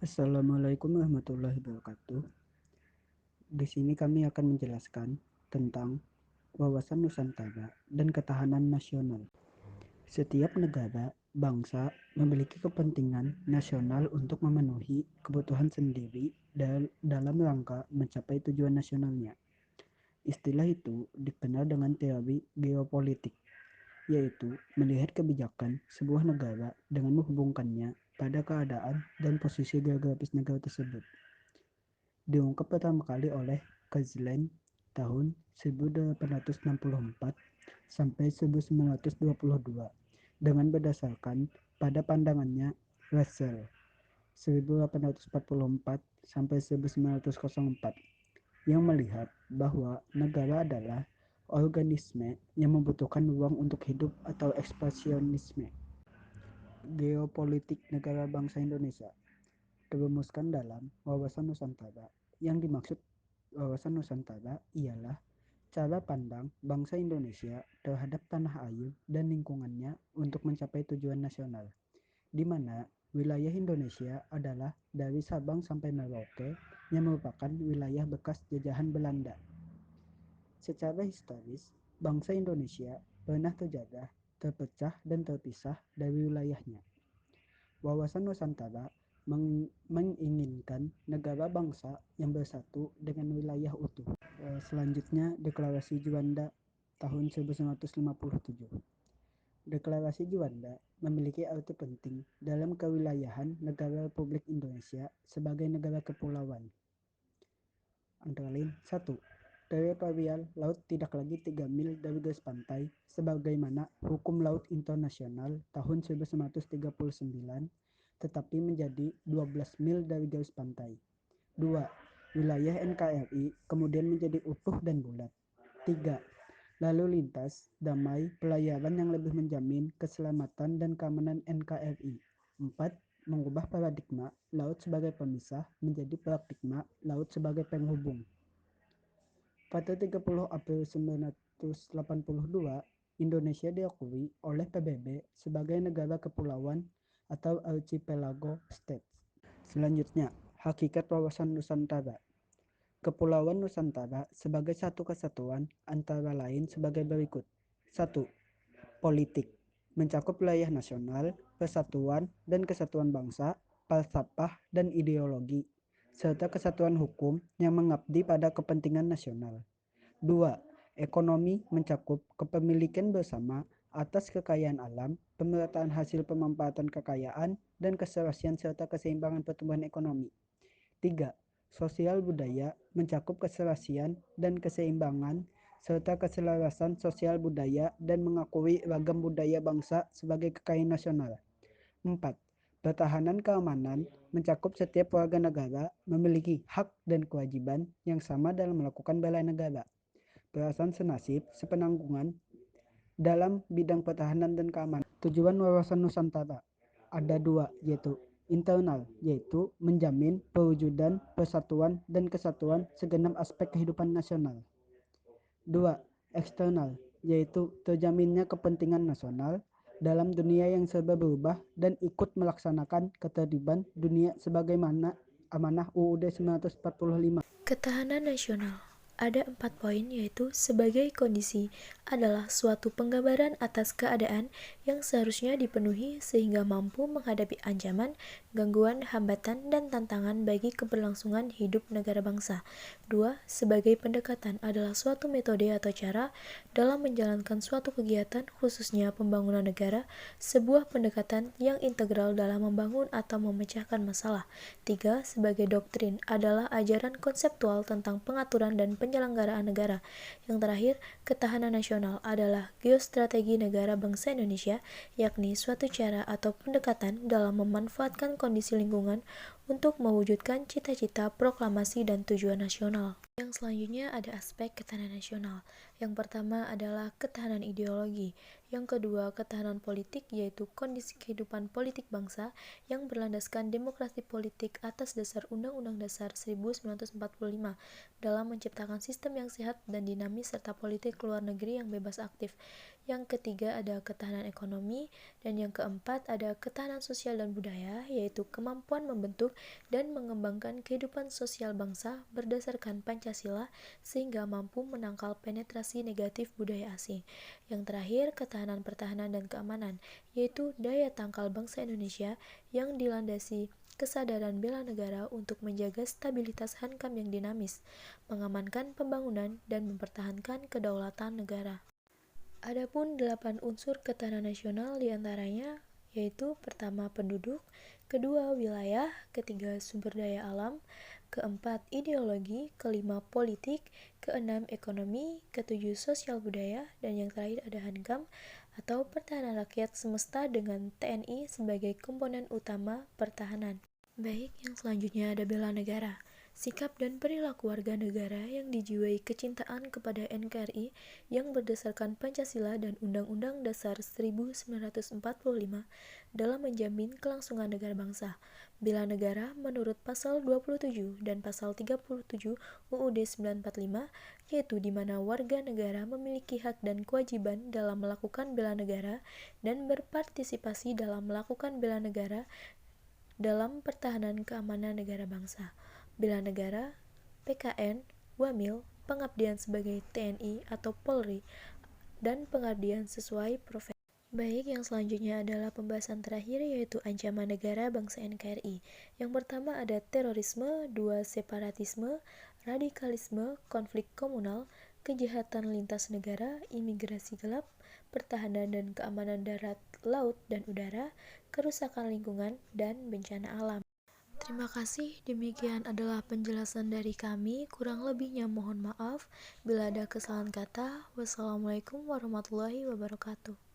Assalamualaikum warahmatullahi wabarakatuh. Di sini kami akan menjelaskan tentang wawasan Nusantara dan ketahanan nasional. Setiap negara, bangsa memiliki kepentingan nasional untuk memenuhi kebutuhan sendiri dalam rangka mencapai tujuan nasionalnya. Istilah itu dikenal dengan teori geopolitik, yaitu melihat kebijakan sebuah negara dengan menghubungkannya pada keadaan dan posisi geografis negara tersebut. Diungkap pertama kali oleh Kazlan tahun 1864 sampai 1922 dengan berdasarkan pada pandangannya Russell 1844 sampai 1904 yang melihat bahwa negara adalah organisme yang membutuhkan ruang untuk hidup atau ekspansionisme. Geopolitik negara bangsa Indonesia dirumuskan dalam wawasan Nusantara. Yang dimaksud wawasan Nusantara ialah cara pandang bangsa Indonesia terhadap tanah air dan lingkungannya untuk mencapai tujuan nasional, di mana wilayah Indonesia adalah dari Sabang sampai Merauke yang merupakan wilayah bekas jajahan Belanda. Secara historis, bangsa Indonesia pernah terjajah, terpecah, dan terpisah dari wilayahnya. Wawasan Nusantara menginginkan negara bangsa yang bersatu dengan wilayah utuh. Selanjutnya, Deklarasi Juanda tahun 1957. Deklarasi Juanda memiliki arti penting dalam kewilayahan negara Republik Indonesia sebagai negara kepulauan. Antara lain, 1. Teritorial laut tidak lagi 3 mil dari garis pantai sebagaimana Hukum Laut Internasional tahun 1939, tetapi menjadi 12 mil dari garis pantai. 2. Wilayah NKRI kemudian menjadi utuh dan bulat. 3. Lalu lintas, damai, pelayaran yang lebih menjamin keselamatan dan keamanan NKRI. 4. Mengubah paradigma laut sebagai pemisah menjadi paradigma laut sebagai penghubung. Pada 30 April 1982, Indonesia diakui oleh PBB sebagai negara kepulauan atau archipelago states. Selanjutnya, hakikat wawasan Nusantara. Kepulauan Nusantara sebagai satu kesatuan antara lain sebagai berikut. 1. Politik. Mencakup wilayah nasional, persatuan dan kesatuan bangsa, falsafah dan ideologi, serta kesatuan hukum yang mengabdi pada kepentingan nasional. 2. Ekonomi mencakup kepemilikan bersama atas kekayaan alam, pemerataan hasil pemanfaatan kekayaan, dan keserasian serta keseimbangan pertumbuhan ekonomi. 3. Sosial budaya mencakup keserasian dan keseimbangan serta keselarasan sosial budaya dan mengakui ragam budaya bangsa sebagai kekayaan nasional. 4. Pertahanan keamanan mencakup setiap warga negara memiliki hak dan kewajiban yang sama dalam melakukan bela negara. Perasaan senasib, sepenanggungan dalam bidang pertahanan dan keamanan. Tujuan wawasan Nusantara ada dua, yaitu internal, yaitu menjamin perwujudan persatuan dan kesatuan segenap aspek kehidupan nasional. 2. Eksternal, yaitu terjaminnya kepentingan nasional dalam dunia yang serba berubah dan ikut melaksanakan ketertiban dunia sebagaimana amanah UUD 1945. Ketahanan nasional. Ada 4 poin, yaitu sebagai kondisi adalah suatu penggambaran atas keadaan yang seharusnya dipenuhi sehingga mampu menghadapi ancaman, gangguan, hambatan, dan tantangan bagi keberlangsungan hidup negara bangsa. 2. Sebagai pendekatan adalah suatu metode atau cara dalam menjalankan suatu kegiatan, khususnya pembangunan negara, sebuah pendekatan yang integral dalam membangun atau memecahkan masalah. 3. Sebagai doktrin adalah ajaran konseptual tentang pengaturan dan penyelenggaraan negara. Yang terakhir, ketahanan nasional adalah geostrategi negara bangsa Indonesia, yakni suatu cara atau pendekatan dalam memanfaatkan kondisi lingkungan untuk mewujudkan cita-cita, proklamasi, dan tujuan nasional. Yang selanjutnya ada aspek ketahanan nasional. Yang pertama adalah ketahanan ideologi. Yang kedua, ketahanan politik, yaitu kondisi kehidupan politik bangsa yang berlandaskan demokrasi politik atas dasar Undang-Undang Dasar 1945 dalam menciptakan sistem yang sehat dan dinamis serta politik luar negeri yang bebas aktif. yang ketiga ada ketahanan ekonomi, dan yang keempat ada ketahanan sosial dan budaya, yaitu kemampuan membentuk dan mengembangkan kehidupan sosial bangsa berdasarkan Pancasila sehingga mampu menangkal penetrasi negatif budaya asing. Yang terakhir, ketahanan pertahanan dan keamanan, yaitu daya tangkal bangsa Indonesia yang dilandasi kesadaran bela negara untuk menjaga stabilitas hankam yang dinamis, mengamankan pembangunan, dan mempertahankan kedaulatan negara. Adapun 8 unsur ketahanan nasional diantaranya yaitu pertama penduduk, kedua wilayah, ketiga sumber daya alam, keempat ideologi, kelima politik, keenam ekonomi, ketujuh sosial budaya, dan yang terakhir ada hankam atau pertahanan rakyat semesta dengan TNI sebagai komponen utama pertahanan. Baik, yang selanjutnya ada bela negara. Sikap dan perilaku warga negara yang dijiwai kecintaan kepada NKRI yang berdasarkan Pancasila dan Undang-Undang Dasar 1945 dalam menjamin kelangsungan negara bangsa. Bela negara menurut pasal 27 dan pasal 37 UUD 945, yaitu di mana warga negara memiliki hak dan kewajiban dalam melakukan bela negara dan berpartisipasi dalam melakukan bela negara dalam pertahanan keamanan negara bangsa. Bela negara, PKN, Wamil, pengabdian sebagai TNI atau Polri, dan pengabdian sesuai profesi. Baik, yang selanjutnya adalah pembahasan terakhir yaitu ancaman negara bangsa NKRI. Yang pertama ada terorisme, dua separatisme, radikalisme, konflik komunal, kejahatan lintas negara, imigrasi gelap, pertahanan dan keamanan darat, laut, dan udara, kerusakan lingkungan, dan bencana alam. Terima kasih, demikian adalah penjelasan dari kami. Kurang lebihnya mohon maaf. Bila ada kesalahan kata, wassalamualaikum warahmatullahi wabarakatuh.